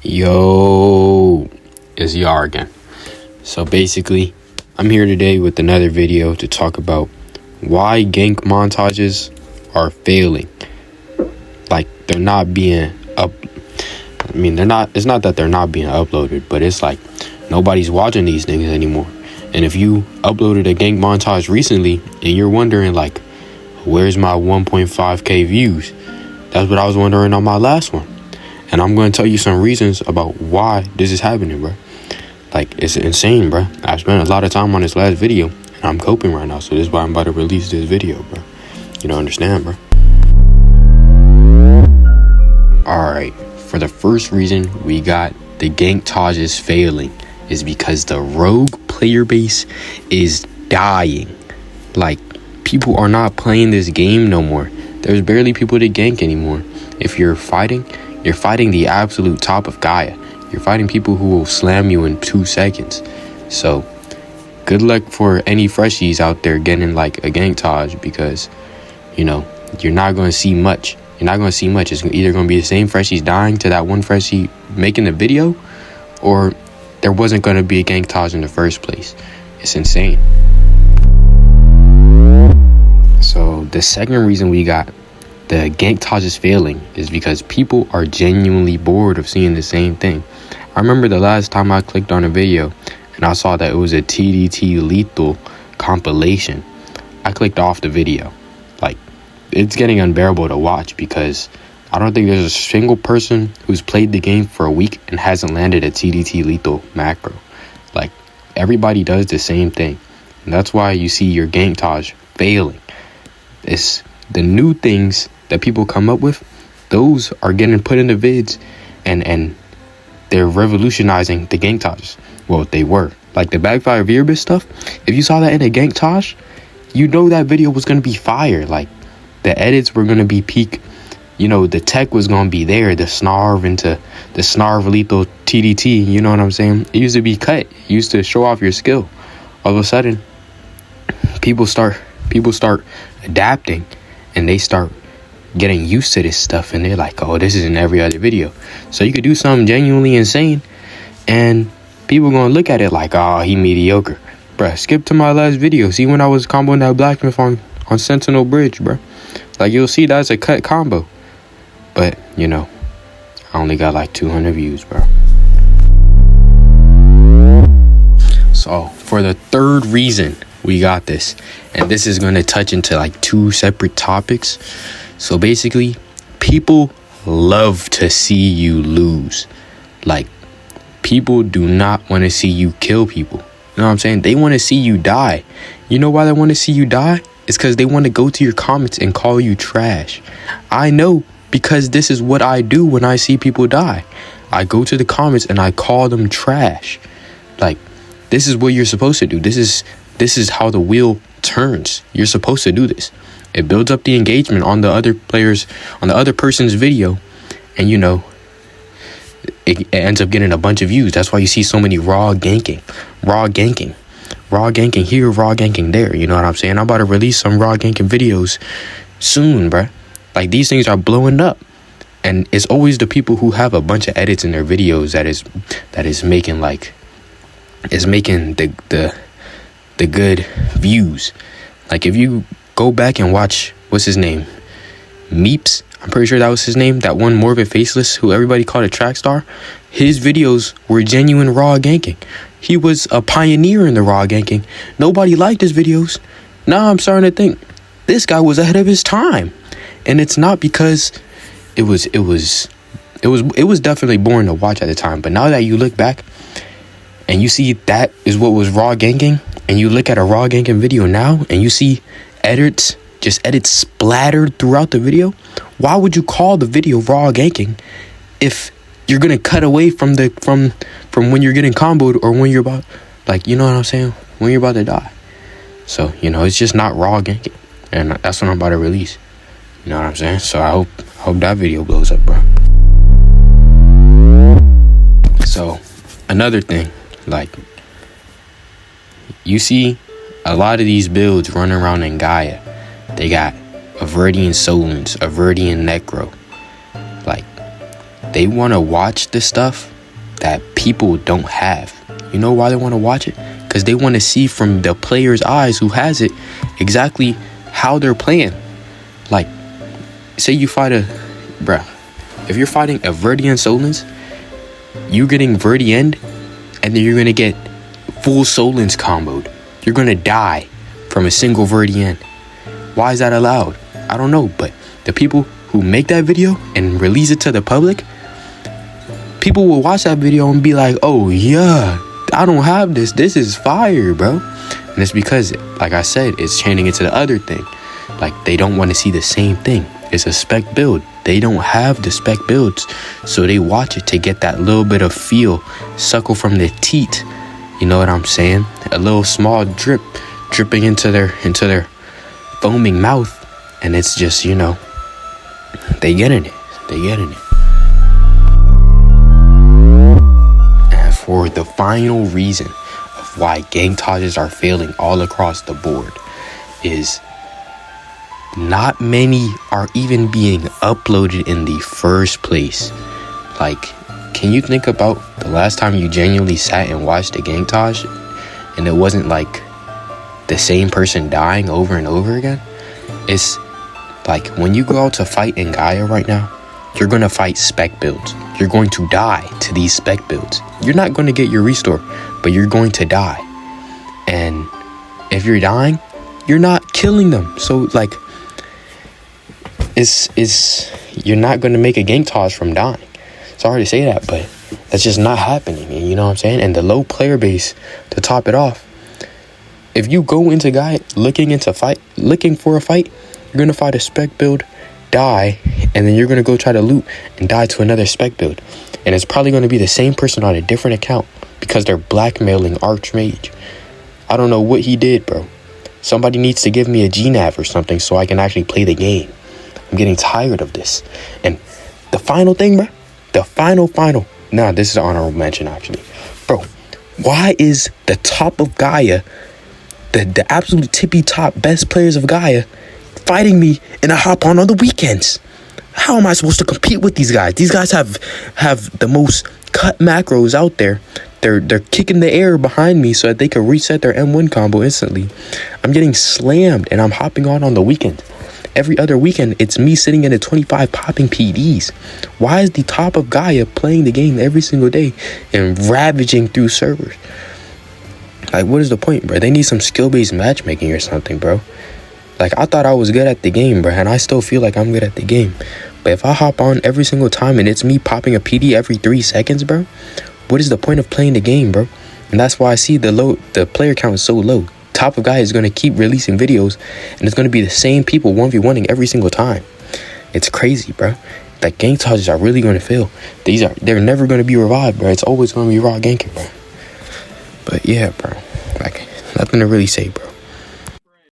Yo, it's Yar again. So basically, I'm here today with another video to talk about why gank montages are failing. Like, they're not being it's not that they're not being uploaded, but it's like nobody's watching these things anymore. And if you uploaded a gank montage recently and you're wondering like, where's my 1.5k views? That's what I was wondering on my last one. And I'm going to tell you some reasons about why this is happening, bro. Like, it's insane, bro. I spent a lot of time on this last video, and I'm coping right now. So this is why I'm about to release this video, bro. You don't understand, bro. Alright, for the first reason we got the ganktages failing is because the rogue player base is dying. Like, people are not playing this game no more. There's barely people to gank anymore. If you're fighting the absolute top of Gaia. You're fighting people who will slam you in 2 seconds. So, good luck for any freshies out there getting like a ganktage, because, you know, you're not going to see much. You're not going to see much. It's either going to be the same freshies dying to that one freshie making the video, or there wasn't going to be a ganktage in the first place. It's insane. So, the second reason we got the ganktages failing is because people are genuinely bored of seeing the same thing. I remember the last time I clicked on a video and I saw that it was a TDT lethal compilation. I clicked off the video. Like, it's getting unbearable to watch because I don't think there's a single person who's played the game for a week and hasn't landed a TDT lethal macro. Like, everybody does the same thing. And that's why you see your ganktage failing. It's the new things that people come up with, those are getting put into vids, and they're revolutionizing the ganktages. Well, they were. Like the backfire Veerbus stuff, if you saw that in a ganktage, you know that video was going to be fire. Like, the edits were going to be peak. You know, the tech was going to be there, the snarv into the snarv lethal TDT, you know what I'm saying? It used to be cut. It used to show off your skill. All of a sudden, people start adapting, and they start getting used to this stuff, and they're like, oh, this is in every other video. So you could do something genuinely insane and people gonna look at it like, oh, he mediocre. Bruh, skip to my last video. See when I was comboing that blacksmith on Sentinel Bridge, bruh. Like, you'll see that's a cut combo. But, you know, I only got like 200 views, bro. So for the third reason we got this, and this is going to touch into like 2 separate topics. So basically, people love to see you lose. Like, people do not want to see you kill people. You know what I'm saying? They want to see you die. You know why they want to see you die? It's because they want to go to your comments and call you trash. I know, because this is what I do when I see people die. I go to the comments and I call them trash. Like, this is what you're supposed to do. This is how the wheel turns. You're supposed to do this. It builds up the engagement on the other players, on the other person's video, and you know, it ends up getting a bunch of views. That's why you see so many raw ganking here, raw ganking there. You know what I'm saying? I'm about to release some raw ganking videos soon, bruh. Like, these things are blowing up, and it's always the people who have a bunch of edits in their videos that is making like, is making the good views. Like, if you go back and watch, what's his name, Meeps, I'm pretty sure that was his name, that one morvid faceless who everybody called a track star, his videos were genuine raw ganking. He was a pioneer in the raw ganking. Nobody liked his videos. Now I'm starting to think this guy was ahead of his time, and it's not because it was definitely boring to watch at the time. But now that you look back and you see that is what was raw ganking, and you look at a raw ganking video now and you see edits splattered throughout the video, why would you call the video raw ganking if you're gonna cut away from when you're getting comboed, or when you're about, like, you know what I'm saying, when you're about to die? So, you know, it's just not raw ganking, and that's what I'm about to release. You know what I'm saying? So I hope that video blows up, bro. So another thing, like, you see a lot of these builds running around in Gaia. They got Averdian Solens, Averdian Necro. Like, they want to watch the stuff that people don't have. You know why they want to watch it? Because they want to see from the player's eyes who has it exactly how they're playing. Like, say you fight if you're fighting a Verdian Solens, you're getting Verdi end, and then you're going to get full Solens comboed. You're going to die from a single Verdi end. Why is that allowed? I don't know, but the people who make that video and release it to the public, people will watch that video and be like, oh yeah, I don't have this. This is fire, bro. And it's because, like I said, it's changing into the other thing. Like, they don't want to see the same thing. It's a spec build. They don't have the spec builds, so they watch it to get that little bit of feel, suckle from the teat. You know what I'm saying? A little small drip dripping into their foaming mouth, and it's just, you know, they getting it. And for the final reason of why ganktages are failing all across the board is not many are even being uploaded in the first place. Like, can you think about the last time you genuinely sat and watched a ganktage and it wasn't like the same person dying over and over again? It's like when you go out to fight in Gaia right now, you're going to fight spec builds. You're going to die to these spec builds. You're not going to get your restore, but you're going to die. And if you're dying, you're not killing them. So like, you're not going to make a ganktage from dying. Sorry to say that, but that's just not happening. And you know what I'm saying? And the low player base to top it off, if you go into Gaia looking for a fight, you're going to fight a spec build, die, and then you're going to go try to loot and die to another spec build. And it's probably going to be the same person on a different account because they're blackmailing Archmage. I don't know what he did, bro. Somebody needs to give me a GNAV or something so I can actually play the game. I'm getting tired of this. And the final thing, bro, this is an honorable mention, actually. Bro, why is the top of Gaia, the absolute tippy top best players of Gaia, fighting me and I hop on the weekends? How am I supposed to compete with these guys? These guys have the most cut macros out there. They're kicking the air behind me so that they can reset their M1 combo instantly. I'm getting slammed and I'm hopping on the weekend. Every other weekend, it's me sitting at a 25 popping PDs. Why is the top of Gaia playing the game every single day and ravaging through servers? Like, what is the point, bro? They need some skill-based matchmaking or something, bro. Like, I thought I was good at the game, bro, and I still feel like I'm good at the game. But if I hop on every single time and it's me popping a PD every 3 seconds, bro, what is the point of playing the game, bro? And that's why I see the player count is so low. Top of Gaia is going to keep releasing videos and it's going to be the same people 1v1ing every single time. It's crazy, bro. Like, ganktages are really going to fail. They're never going to be revived, bro. It's always going to be raw ganking, bro. But yeah, bro, like, nothing to really say, bro.